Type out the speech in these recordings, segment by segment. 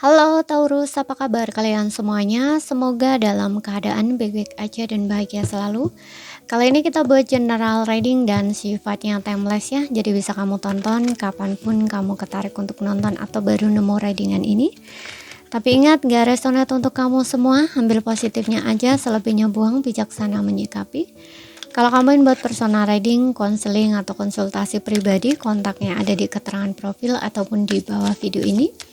Halo Taurus, apa kabar kalian semuanya? Semoga dalam keadaan baik-baik aja dan bahagia selalu. Kali ini kita buat general reading dan sifatnya timeless ya. Jadi bisa kamu tonton kapanpun kamu ketarik untuk nonton atau baru nemu readingan ini. Tapi ingat, gak resonate untuk kamu semua. Ambil positifnya aja, selebihnya buang, bijaksana menyikapi. Kalau kamu ingin buat personal reading, konseling, atau konsultasi pribadi, kontaknya ada di keterangan profil ataupun di bawah video ini.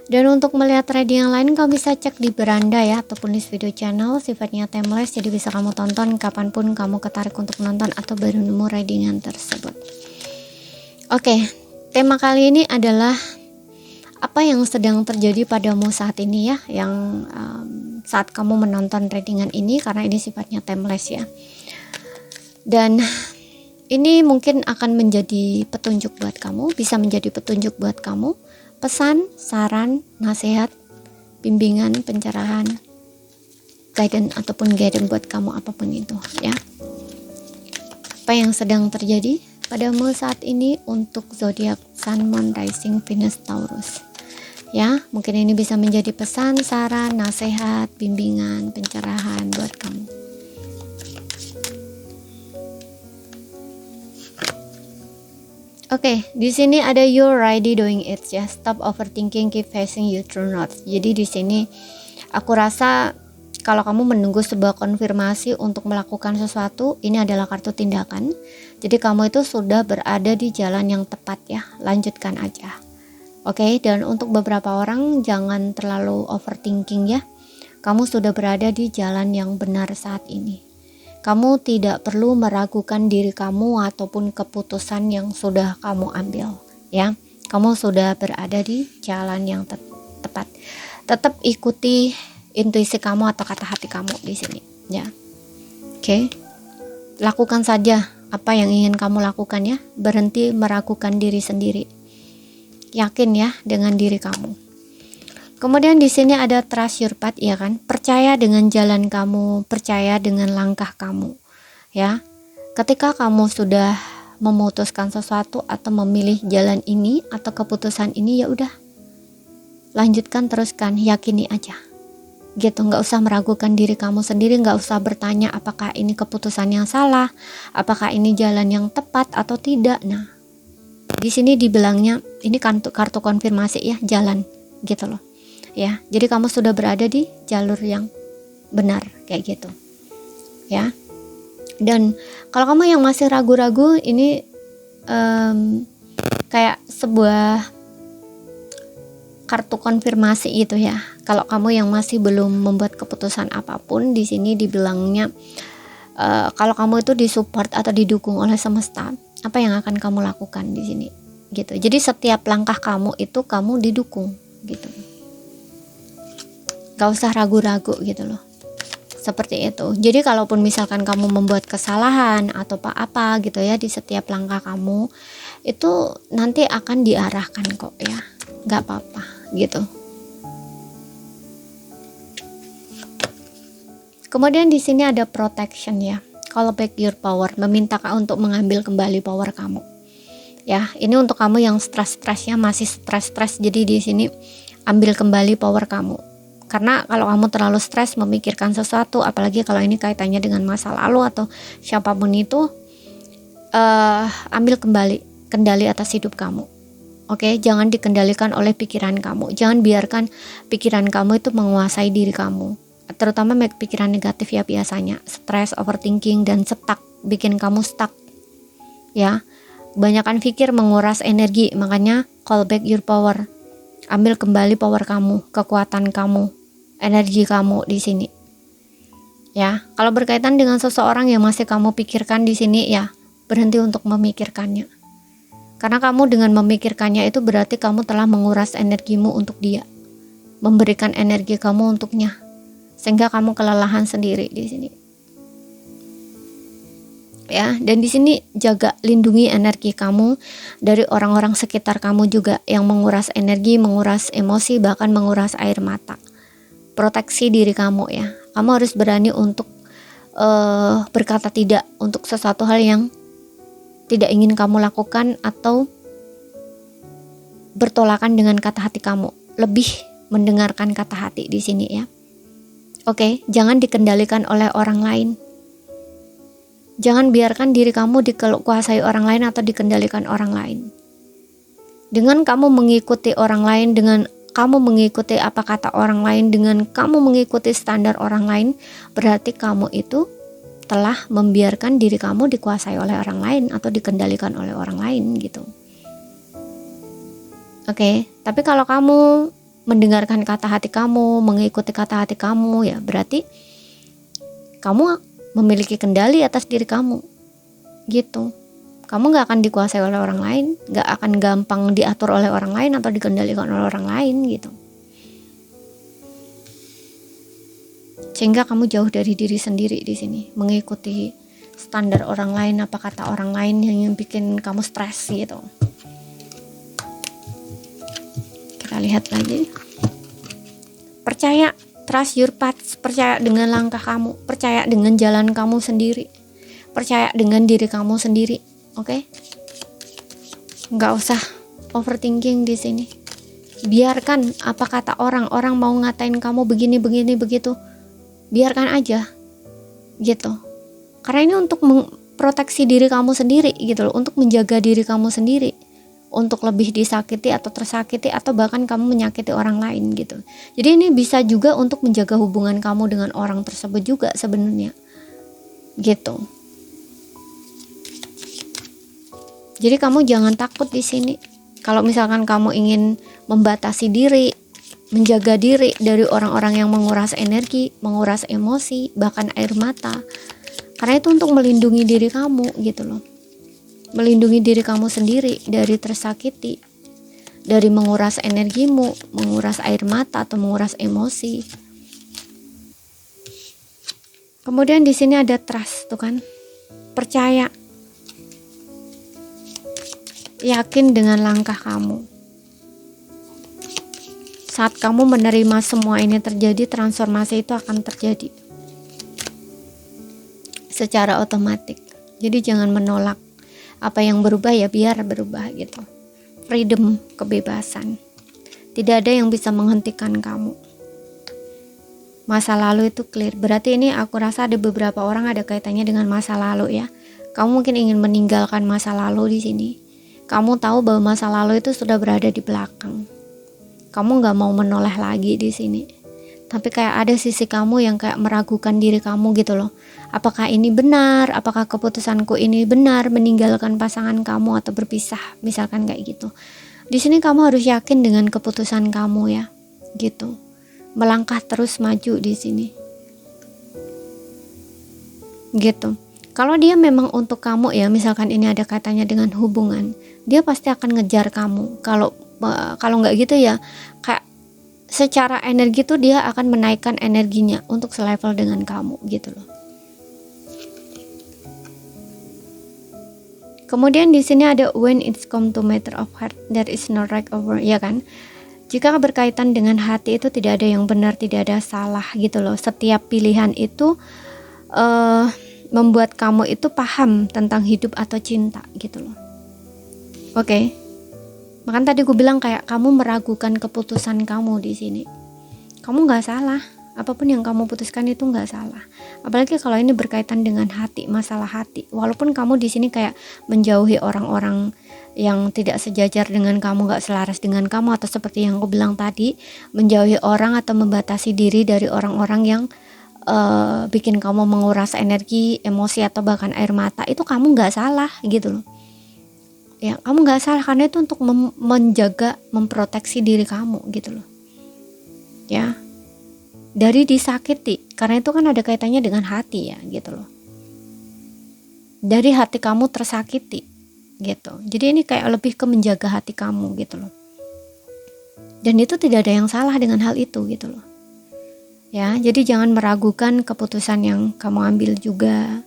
Dan untuk melihat reading yang lain, kamu bisa cek di beranda ya, ataupun di video channel, sifatnya timeless, jadi bisa kamu tonton kapanpun kamu ketarik untuk nonton atau baru nemu readingan tersebut. Oke, tema kali ini adalah apa yang sedang terjadi padamu saat ini ya, yang saat kamu menonton readingan ini, karena ini sifatnya timeless ya. Dan ini mungkin akan menjadi petunjuk buat kamu, bisa menjadi petunjuk buat kamu. Pesan, saran, nasihat, bimbingan, pencerahan, guidance ataupun guidance buat kamu apapun itu ya. Apa yang sedang terjadi padamu saat ini untuk zodiak Sun, Moon, Rising, Venus, Taurus. Ya, mungkin ini bisa menjadi pesan, saran, nasihat, bimbingan, pencerahan buat kamu. Oke, di sini ada you're already doing it ya. Stop overthinking, keep facing your true north. Jadi di sini aku rasa kalau kamu menunggu sebuah konfirmasi untuk melakukan sesuatu, ini adalah kartu tindakan. Jadi kamu itu sudah berada di jalan yang tepat ya. Lanjutkan aja. Oke, dan untuk beberapa orang jangan terlalu overthinking ya. Kamu sudah berada di jalan yang benar saat ini. Kamu tidak perlu meragukan diri kamu ataupun keputusan yang sudah kamu ambil ya. Kamu sudah berada di jalan yang tepat. Tetap ikuti intuisi kamu atau kata hati kamu di sini ya. Oke. Lakukan saja apa yang ingin kamu lakukan ya. Berhenti meragukan diri sendiri. Yakin ya dengan diri kamu. Kemudian di sini ada trust your path ya kan, percaya dengan jalan kamu, percaya dengan langkah kamu, ya. Ketika kamu sudah memutuskan sesuatu atau memilih jalan ini atau keputusan ini, ya udah, lanjutkan, teruskan, yakini aja, gitu. Nggak usah meragukan diri kamu sendiri, nggak usah bertanya apakah ini keputusan yang salah, apakah ini jalan yang tepat atau tidak. Nah, di sini dibilangnya ini kartu konfirmasi ya, jalan, gitu loh. Ya, jadi kamu sudah berada di jalur yang benar kayak gitu ya. Dan kalau kamu yang masih ragu-ragu, ini kayak sebuah kartu konfirmasi gitu ya. Kalau kamu yang masih belum membuat keputusan apapun, di sini dibilangnya kalau kamu itu disupport atau didukung oleh semesta, apa yang akan kamu lakukan di sini gitu. Jadi setiap langkah kamu itu kamu didukung gitu. Gak usah ragu-ragu gitu loh, seperti itu. Jadi kalaupun misalkan kamu membuat kesalahan atau apa gitu ya, di setiap langkah kamu itu nanti akan diarahkan kok ya, gak apa-apa gitu. Kemudian di sini ada protection ya, call back your power, meminta untuk mengambil kembali power kamu ya. Ini untuk kamu yang stres-stresnya masih stres-stres, jadi di sini ambil kembali power kamu. Karena kalau kamu terlalu stres memikirkan sesuatu, apalagi kalau ini kaitannya dengan masa lalu atau siapapun itu, ambil kembali kendali atas hidup kamu. Oke, jangan dikendalikan oleh pikiran kamu. Jangan biarkan pikiran kamu itu menguasai diri kamu. Terutama pikiran negatif ya, biasanya stres, overthinking, dan stuck, bikin kamu stuck. Ya, kebanyakan pikir menguras energi, makanya call back your power. Ambil kembali power kamu, kekuatan kamu, energi kamu di sini. Ya, kalau berkaitan dengan seseorang yang masih kamu pikirkan di sini ya, berhenti untuk memikirkannya. Karena kamu dengan memikirkannya itu berarti kamu telah menguras energimu untuk dia. Memberikan energi kamu untuknya. Sehingga kamu kelelahan sendiri di sini. Ya, dan di sini jaga, lindungi energi kamu dari orang-orang sekitar kamu juga yang menguras energi, menguras emosi, bahkan menguras air mata. Proteksi diri kamu ya. Kamu harus berani untuk berkata tidak untuk sesuatu hal yang tidak ingin kamu lakukan atau bertolakan dengan kata hati kamu. Lebih mendengarkan kata hati di sini ya. Oke, jangan dikendalikan oleh orang lain. Jangan biarkan diri kamu dikuasai orang lain atau dikendalikan orang lain. Dengan kamu mengikuti orang lain, dengan kamu mengikuti apa kata orang lain, dengan kamu mengikuti standar orang lain, berarti kamu itu telah membiarkan diri kamu dikuasai oleh orang lain atau dikendalikan oleh orang lain gitu. Oke, tapi kalau kamu mendengarkan kata hati kamu, mengikuti kata hati kamu, ya berarti kamu memiliki kendali atas diri kamu gitu. Kamu gak akan dikuasai oleh orang lain, gak akan gampang diatur oleh orang lain atau dikendalikan oleh orang lain gitu. Sehingga kamu jauh dari diri sendiri di sini, mengikuti standar orang lain, apa kata orang lain yang bikin kamu stres gitu. Kita lihat lagi. Percaya, trust your path, percaya dengan langkah kamu, percaya dengan jalan kamu sendiri, percaya dengan diri kamu sendiri, oke? Nggak usah overthinking di sini. Biarkan apa kata orang mau ngatain kamu begini begitu. Biarkan aja gitu, karena ini untuk memproteksi diri kamu sendiri gitu loh, untuk menjaga diri kamu sendiri, untuk lebih disakiti atau tersakiti atau bahkan kamu menyakiti orang lain gitu. Jadi ini bisa juga untuk menjaga hubungan kamu dengan orang tersebut juga sebenarnya gitu. Jadi kamu jangan takut di sini. Kalau misalkan kamu ingin membatasi diri, menjaga diri dari orang-orang yang menguras energi, menguras emosi, bahkan air mata. Karena itu untuk melindungi diri kamu gitu loh. Melindungi diri kamu sendiri dari tersakiti, dari menguras energimu, menguras air mata atau menguras emosi. Kemudian di sini ada trust tuh kan. Percaya. Yakin dengan langkah kamu. Saat kamu menerima semua ini terjadi, transformasi itu akan terjadi secara otomatis. Jadi jangan menolak apa yang berubah, ya biar berubah gitu. Freedom, kebebasan. Tidak ada yang bisa menghentikan kamu. Masa lalu itu clear. Berarti ini aku rasa ada beberapa orang ada kaitannya dengan masa lalu ya. Kamu mungkin ingin meninggalkan masa lalu di sini. Kamu tahu bahwa masa lalu itu sudah berada di belakang. Kamu gak mau menoleh lagi di sini. Tapi kayak ada sisi kamu yang kayak meragukan diri kamu gitu loh. Apakah ini benar? Apakah keputusanku ini benar meninggalkan pasangan kamu atau berpisah? Misalkan kayak gitu. Di sini kamu harus yakin dengan keputusan kamu ya. Gitu. Melangkah terus maju di sini. Gitu. Kalau dia memang untuk kamu ya, misalkan ini ada katanya dengan hubungan, dia pasti akan ngejar kamu. Kalau nggak gitu ya, kayak secara energi tuh dia akan menaikkan energinya untuk selevel dengan kamu gitu loh. Kemudian di sini ada when it's come to matter of heart, there is no right over, ya kan? Jika berkaitan dengan hati itu tidak ada yang benar, tidak ada salah gitu loh. Setiap pilihan itu membuat kamu itu paham tentang hidup atau cinta gitu loh. Oke. Makanya tadi gue bilang kayak kamu meragukan keputusan kamu di sini. Kamu nggak salah. Apapun yang kamu putuskan itu nggak salah. Apalagi kalau ini berkaitan dengan hati, masalah hati. Walaupun kamu di sini kayak menjauhi orang-orang yang tidak sejajar dengan kamu, nggak selaras dengan kamu, atau seperti yang gue bilang tadi, menjauhi orang atau membatasi diri dari orang-orang yang bikin kamu menguras energi, emosi atau bahkan air mata, itu kamu nggak salah gitu loh. Ya, kamu nggak salah karena itu untuk menjaga, memproteksi diri kamu gitu loh. Ya, dari disakiti, karena itu kan ada kaitannya dengan hati ya gitu loh. Dari hati kamu tersakiti gitu. Jadi ini kayak lebih ke menjaga hati kamu gitu loh. Dan itu tidak ada yang salah dengan hal itu gitu loh. Ya, jadi jangan meragukan keputusan yang kamu ambil juga.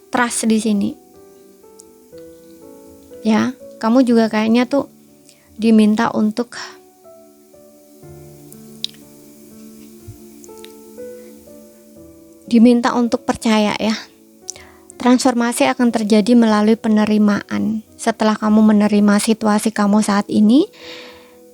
Trust di sini. Ya, kamu juga kayaknya tuh diminta untuk percaya ya. Transformasi akan terjadi melalui penerimaan. Setelah kamu menerima situasi kamu saat ini,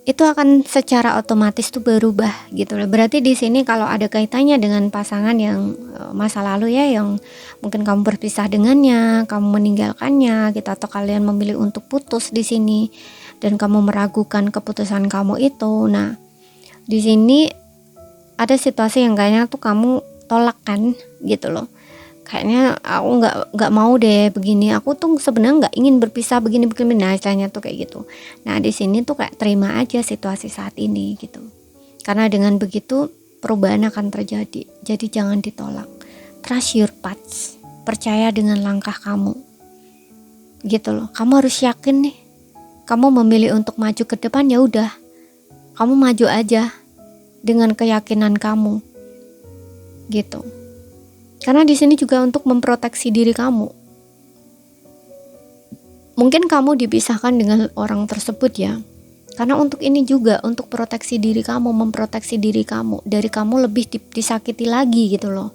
itu akan secara otomatis tuh berubah gitu loh. Berarti di sini kalau ada kaitannya dengan pasangan yang masa lalu ya, yang mungkin kamu berpisah dengannya, kamu meninggalkannya gitu, atau kalian memilih untuk putus di sini dan kamu meragukan keputusan kamu itu. Nah, di sini ada situasi yang kayaknya tuh kamu tolak kan gitu loh. Kayaknya aku nggak mau deh begini, aku tuh sebenarnya nggak ingin berpisah begini, nah istilahnya tuh kayak gitu. Nah di sini tuh kayak terima aja situasi saat ini gitu, karena dengan begitu perubahan akan terjadi. Jadi jangan ditolak, trust your path, percaya dengan langkah kamu gitu loh. Kamu harus yakin nih, kamu memilih untuk maju ke depan, ya udah kamu maju aja dengan keyakinan kamu gitu. Karena di sini juga untuk memproteksi diri kamu. Mungkin kamu dipisahkan dengan orang tersebut ya, karena untuk ini juga, untuk proteksi diri kamu, memproteksi diri kamu dari kamu lebih disakiti lagi gitu loh.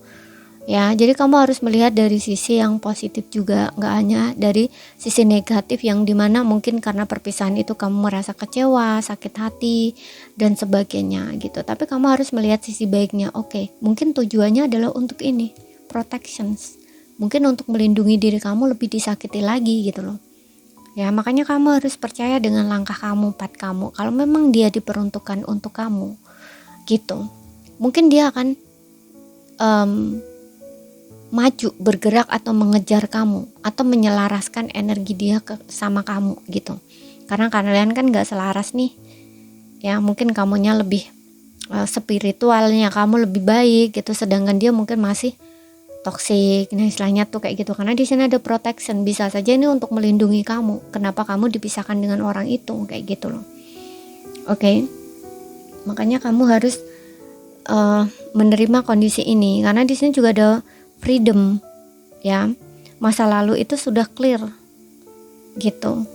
Ya, jadi kamu harus melihat dari sisi yang positif juga, nggak hanya dari sisi negatif yang dimana mungkin karena perpisahan itu kamu merasa kecewa, sakit hati dan sebagainya gitu. Tapi kamu harus melihat sisi baiknya. Oke, mungkin tujuannya adalah untuk ini, protections, mungkin untuk melindungi diri kamu lebih disakiti lagi gitu loh. Ya, makanya kamu harus percaya dengan langkah kamu, path kamu. Kalau memang dia diperuntukkan untuk kamu gitu, mungkin dia akan maju, bergerak atau mengejar kamu, atau menyelaraskan energi dia sama kamu gitu. Karena kalian kan gak selaras nih ya, mungkin kamunya lebih spiritualnya kamu lebih baik gitu, sedangkan dia mungkin masih toksik. Nah istilahnya tuh kayak gitu. Karena di sini ada protection, bisa saja ini untuk melindungi kamu. Kenapa kamu dipisahkan dengan orang itu, kayak gitu loh. Oke. Makanya kamu harus menerima kondisi ini, karena di sini juga ada freedom ya. Masa lalu itu sudah clear gitu.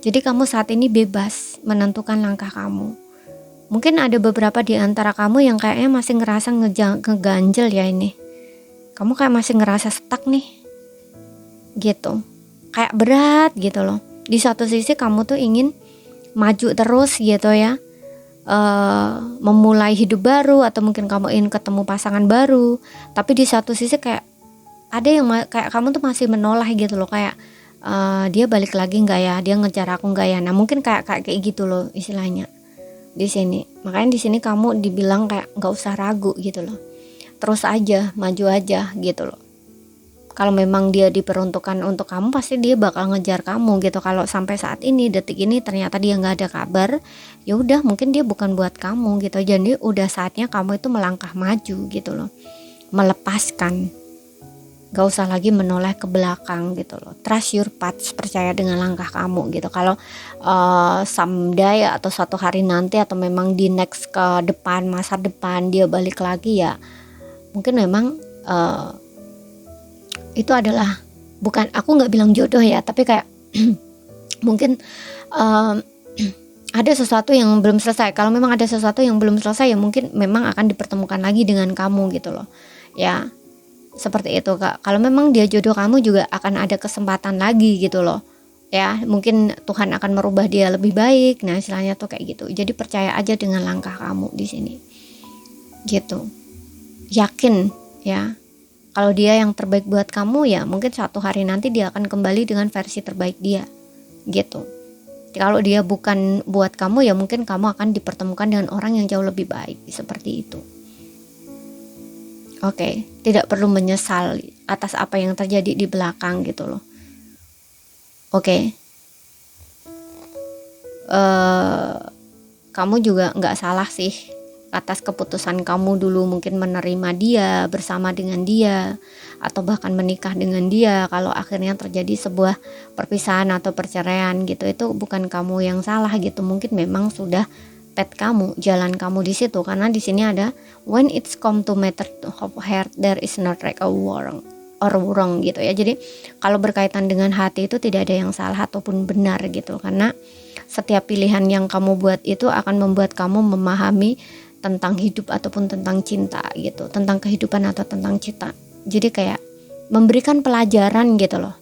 Jadi kamu saat ini bebas menentukan langkah kamu. Mungkin ada beberapa di antara kamu yang kayaknya masih ngerasa ngeganjel ya ini. Kamu kayak masih ngerasa stuck nih gitu, kayak berat gitu loh. Di satu sisi kamu tuh ingin maju terus gitu ya, memulai hidup baru, atau mungkin kamu ingin ketemu pasangan baru. Tapi di satu sisi kayak ada yang kayak kamu tuh masih menolak gitu loh, kayak dia balik lagi nggak ya, dia ngejar aku nggak ya. Nah mungkin kayak gitu loh istilahnya di sini. Makanya di sini kamu dibilang kayak nggak usah ragu gitu loh, terus aja, maju aja gitu loh. Kalau memang dia diperuntukkan untuk kamu, pasti dia bakal ngejar kamu gitu. Kalau sampai saat ini, detik ini ternyata dia nggak ada kabar, ya udah mungkin dia bukan buat kamu gitu. Jadi udah saatnya kamu itu melangkah maju gitu loh, melepaskan, gak usah lagi menoleh ke belakang gitu loh. Trust your path, percaya dengan langkah kamu gitu. Kalau someday atau suatu hari nanti, atau memang di next ke depan, masa depan dia balik lagi ya, mungkin memang itu adalah bukan, aku nggak bilang jodoh ya, tapi kayak mungkin ada sesuatu yang belum selesai. Kalau memang ada sesuatu yang belum selesai, ya mungkin memang akan dipertemukan lagi dengan kamu gitu loh ya, seperti itu Kak. Kalau memang dia jodoh kamu, juga akan ada kesempatan lagi gitu loh ya, mungkin Tuhan akan merubah dia lebih baik. Nah istilahnya tuh kayak gitu. Jadi percaya aja dengan langkah kamu di sini gitu, yakin ya. Kalau dia yang terbaik buat kamu, ya mungkin suatu hari nanti dia akan kembali dengan versi terbaik dia gitu. Kalau dia bukan buat kamu, ya mungkin kamu akan dipertemukan dengan orang yang jauh lebih baik, seperti itu. Oke, tidak perlu menyesal atas apa yang terjadi di belakang gitu loh. Oke. Kamu juga nggak salah sih atas keputusan kamu dulu mungkin menerima dia, bersama dengan dia, atau bahkan menikah dengan dia. Kalau akhirnya terjadi sebuah perpisahan atau perceraian gitu, itu bukan kamu yang salah gitu. Mungkin memang sudah path kamu, jalan kamu di situ. Karena di sini ada when it's come to matter of heart, there is not right or wrong gitu ya. Jadi kalau berkaitan dengan hati itu tidak ada yang salah ataupun benar gitu, karena setiap pilihan yang kamu buat itu akan membuat kamu memahami tentang hidup ataupun tentang cinta gitu, tentang kehidupan atau tentang cinta. Jadi kayak memberikan pelajaran gitu loh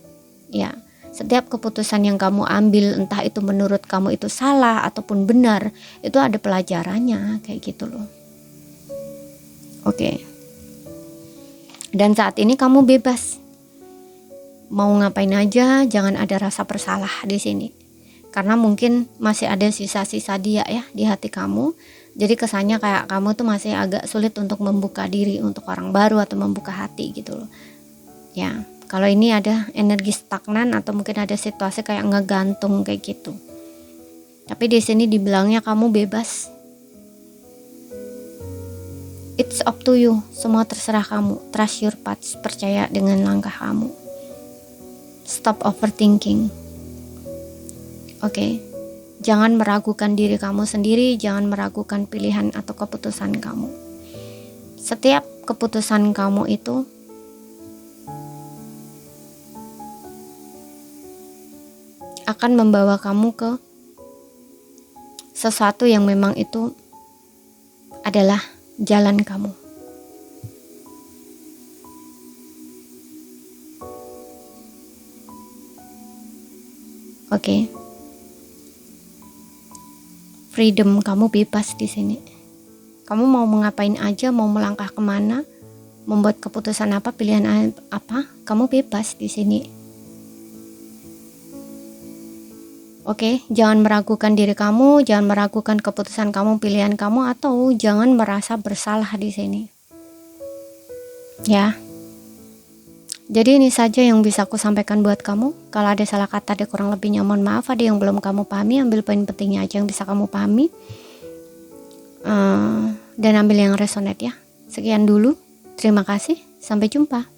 ya. Setiap keputusan yang kamu ambil, entah itu menurut kamu itu salah ataupun benar, itu ada pelajarannya, kayak gitu loh. Oke. Dan saat ini kamu bebas. Mau ngapain aja, jangan ada rasa bersalah di sini. Karena mungkin masih ada sisa-sisa dia ya di hati kamu. Jadi kesannya kayak kamu tuh masih agak sulit untuk membuka diri untuk orang baru atau membuka hati gitu loh. Ya, kalau ini ada energi stagnan atau mungkin ada situasi kayak ngegantung kayak gitu. Tapi di sini dibilangnya kamu bebas. It's up to you, semua terserah kamu. Trust your path, percaya dengan langkah kamu. Stop overthinking. Oke. Jangan meragukan diri kamu sendiri, jangan meragukan pilihan atau keputusan kamu. Setiap keputusan kamu itu akan membawa kamu ke sesuatu yang memang itu adalah jalan kamu. Oke. Freedom, kamu bebas di sini. Kamu mau mengapain aja, mau melangkah kemana, membuat keputusan apa, pilihan apa, kamu bebas di sini. Oke, jangan meragukan diri kamu, jangan meragukan keputusan kamu, pilihan kamu, atau jangan merasa bersalah di sini. Ya. Jadi ini saja yang bisa aku sampaikan buat kamu. Kalau ada salah kata, ada kurang lebihnya mohon maaf. Ada yang belum kamu pahami, ambil poin pentingnya aja yang bisa kamu pahami. Dan ambil yang resonate ya. Sekian dulu. Terima kasih. Sampai jumpa.